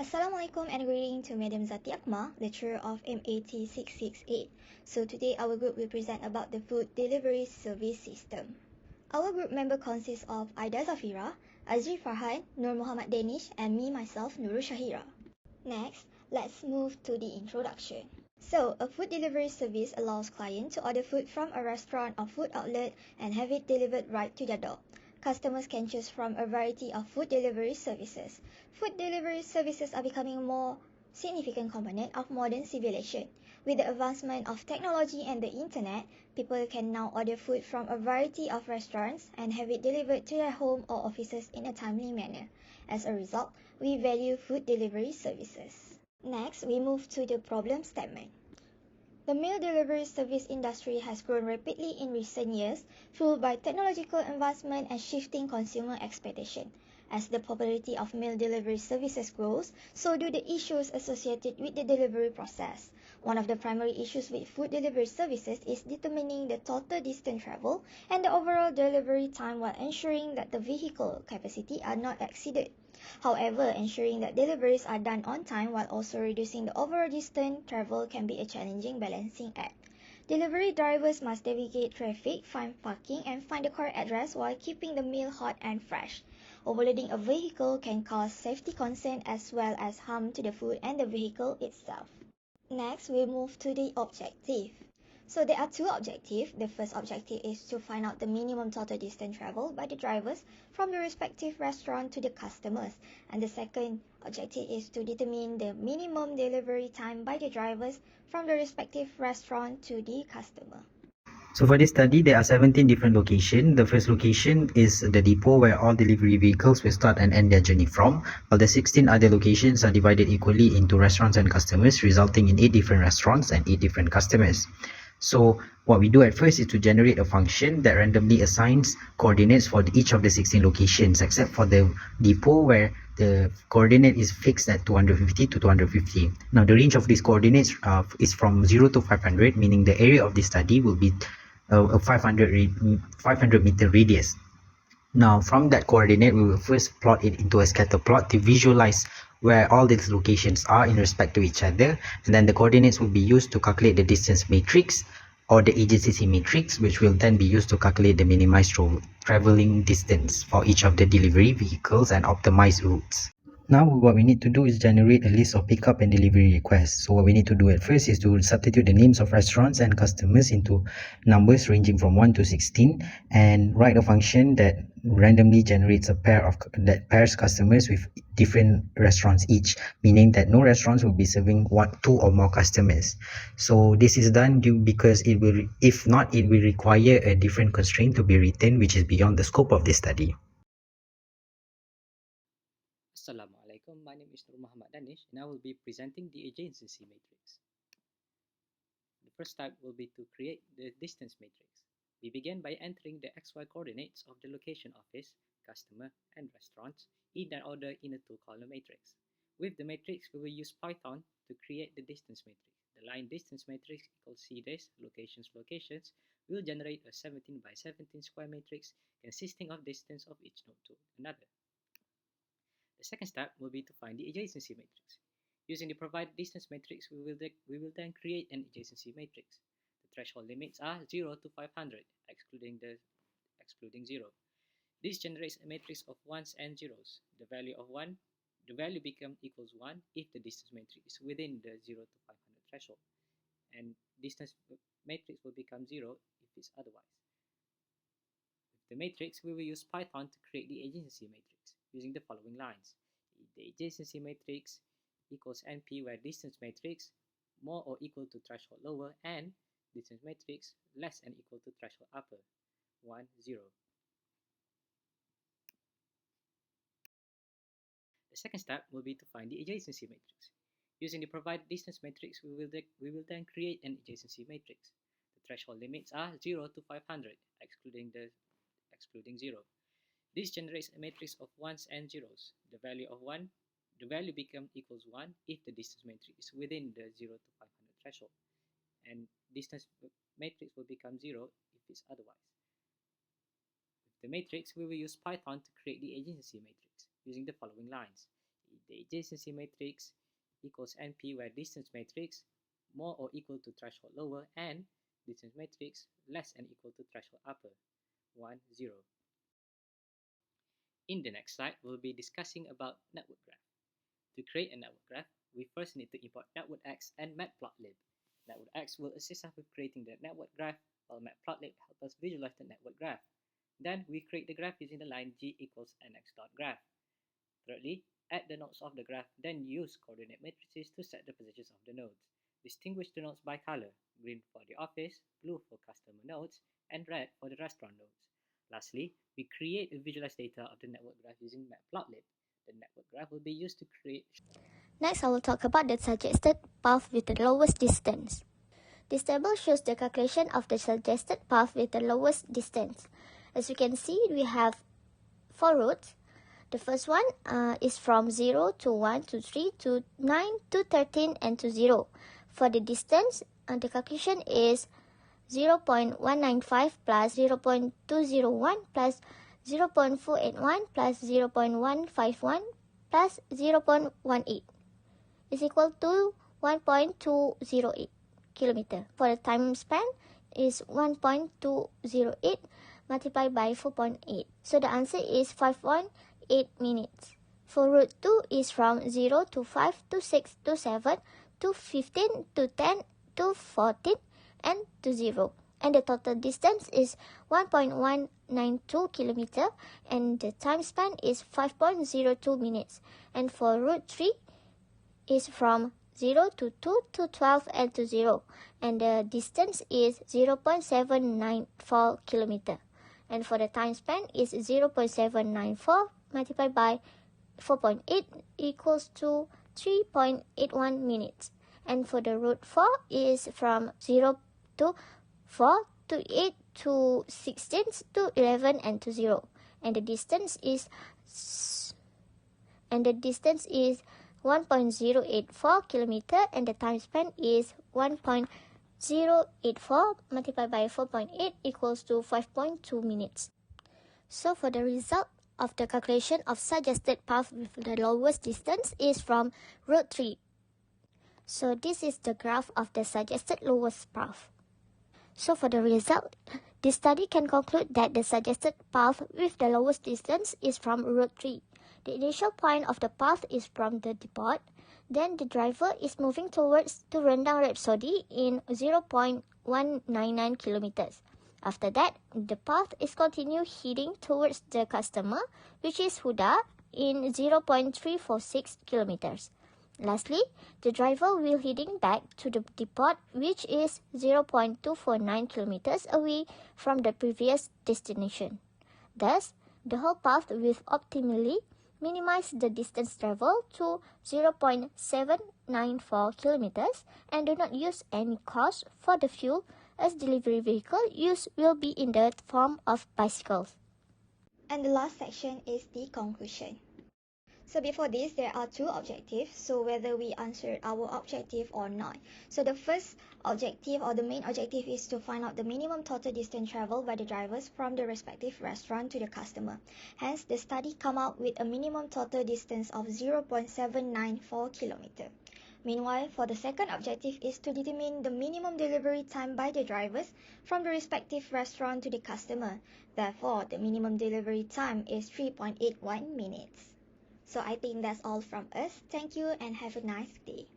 Assalamualaikum and greeting to Madam Zafirah, lecturer of MAT668. So today our group will present about the food delivery service system. Our group member consists of Aida Zafirah, Azri Farhan, Nur Muhammad Danish and me myself Nurul Shahira. Next, let's move to the introduction. So, a food delivery service allows clients to order food from a restaurant or food outlet and have it delivered right to their door. Customers can choose from a variety of food delivery services. Food delivery services are becoming a more significant component of modern civilization. With the advancement of technology and the internet, people can now order food from a variety of restaurants and have it delivered to their home or offices in a timely manner. As a result, we value food delivery services. Next, we move to the problem statement. The meal delivery service industry has grown rapidly in recent years, fueled by technological advancement and shifting consumer expectation. As the popularity of meal delivery services grows, so do the issues associated with the delivery process. One of the primary issues with food delivery services is determining the total distance travel and the overall delivery time while ensuring that the vehicle capacity are not exceeded. However, ensuring that deliveries are done on time while also reducing the overall distance travel can be a challenging balancing act. Delivery drivers must navigate traffic, find parking, and find the correct address while keeping the meal hot and fresh. Overloading a vehicle can cause safety concerns as well as harm to the food and the vehicle itself. Next, we move to the objective. So there are two objectives. The first objective is to find out the minimum total distance traveled by the drivers from the respective restaurant to the customers. And the second objective is to determine the minimum delivery time by the drivers from the respective restaurant to the customer. So for this study, there are 17 different locations. The first location is the depot where all delivery vehicles will start and end their journey from, while the 16 other locations are divided equally into restaurants and customers, resulting in 8 different restaurants and 8 different customers. So what we do at first is to generate a function that randomly assigns coordinates for each of the 16 locations, except for the depot where the coordinate is fixed at 250 to 250. Now the range of these coordinates is from 0 to 500, meaning the area of this study will be a 500 meter radius. Now from that coordinate, we will first plot it into a scatter plot to visualize where all these locations are in respect to each other, and then the coordinates will be used to calculate the distance matrix or the adjacency matrix, which will then be used to calculate the minimized traveling distance for each of the delivery vehicles and optimize routes. Now what we need to do is generate a list of pickup and delivery requests. So what we need to do at first is to substitute the names of restaurants and customers into numbers ranging from 1 to 16 and write a function that randomly generates a pair of that pairs customers with different restaurants each, meaning that no restaurants will be serving two or more customers. So this is done because it will, if not, it will require a different constraint to be written, which is beyond the scope of this study. Assalamualaikum, my name is Nur Muhammad Danish and I will be presenting the adjacency matrix. The first step will be to create the distance matrix. We begin by entering the XY coordinates of the location office, customer, and restaurants in their order in a two-column matrix. With the matrix, we will use Python to create the distance matrix. The line distance matrix equals CDIS, locations, will generate a 17 by 17 square matrix consisting of distance of each node to another. The second step will be to find the adjacency matrix. Using the provided distance matrix, we will then create an adjacency matrix. The threshold limits are 0 to 500, excluding 0. This generates a matrix of ones and zeros. The value becomes equals 1 if the distance matrix is within the 0 to 500 threshold, and distance matrix will become 0 if it's otherwise. With the matrix, we will use Python to create the adjacency matrix using the following lines. The adjacency matrix equals NP, where distance matrix more or equal to threshold lower and distance matrix less than equal to threshold upper, 1, 0. The second step will be to find the adjacency matrix. Using the provided distance matrix, we will then create an adjacency matrix. The threshold limits are 0 to 500, excluding 0. This generates a matrix of ones and zeros. The value becomes equals 1 if the distance matrix is within the 0 to 500 threshold, and distance matrix will become 0 if it's otherwise. With the matrix, we will use Python to create the adjacency matrix using the following lines. The adjacency matrix equals NP, where distance matrix more or equal to threshold lower and distance matrix less and equal to threshold upper, 1, 0. In the next slide, we'll be discussing about network graph. To create a network graph, we first need to import network_x and matplotlib. Network_x will assist us with creating the network graph, while matplotlib helps us visualize the network graph. Then we create the graph using the line g equals nx.graph. Thirdly, add the nodes of the graph, then use coordinate matrices to set the positions of the nodes. Distinguish the nodes by color: green for the office, blue for customer nodes, and red for the restaurant nodes. Lastly, we create a visualized data of the network graph using matplotlib. The network graph will be used to create. Next, I will talk about the suggested path with the lowest distance. This table shows the calculation of the suggested path with the lowest distance. As you can see, we have 4 routes. The first one is from 0 to 1 to 3 to 9 to 13 and to 0. For the distance, the calculation is 0.195 plus 0.201 plus 0.481 plus 0.151 plus 0.18 is equal to 1.208 kilometer. For the time span is 1.208 multiplied by 4.8. So the answer is 5.8 minutes. For route 2 is from 0 to 5 to 6 to 7 to 15 to 10 to 14 and to 0. And the total distance is 1.192 kilometer and the time span is 5.02 minutes. And for route 3 is from 0 to 2 to 12 and to 0. And the distance is 0.794 kilometer. And for the time span is 0.794 multiplied by 4.8 equals to 3.81 minutes. And for the route 4 is from 0 to 4 to 8 to 16 to 11 and to 0. And the distance is 1.084 kilometer and the time span is 1.084 multiplied by 4.8 equals to 5.2 minutes. So for the result of the calculation of suggested path with the lowest distance is from route 3. So this is the graph of the suggested lowest path. So for the result, this study can conclude that the suggested path with the lowest distance is from route 3. The initial point of the path is from the depot. Then the driver is moving towards to Rendang Rhapsody in 0.199 kilometers. After that, the path is continued heading towards the customer, which is Huda, in 0.346 kilometers. Lastly, the driver will heading back to the depot, which is 0.249 kilometers away from the previous destination. Thus, the whole path will optimally minimize the distance travel to 0.794 kilometers and do not use any cost for the fuel, as delivery vehicle use will be in the form of bicycles. And the last section is the conclusion. So before this, there are 2 objectives, so whether we answered our objective or not. So the first objective or the main objective is to find out the minimum total distance traveled by the drivers from the respective restaurant to the customer. Hence, the study come out with a minimum total distance of 0.794 kilometer. Meanwhile, for the second objective is to determine the minimum delivery time by the drivers from the respective restaurant to the customer. Therefore, the minimum delivery time is 3.81 minutes. So I think that's all from us. Thank you and have a nice day.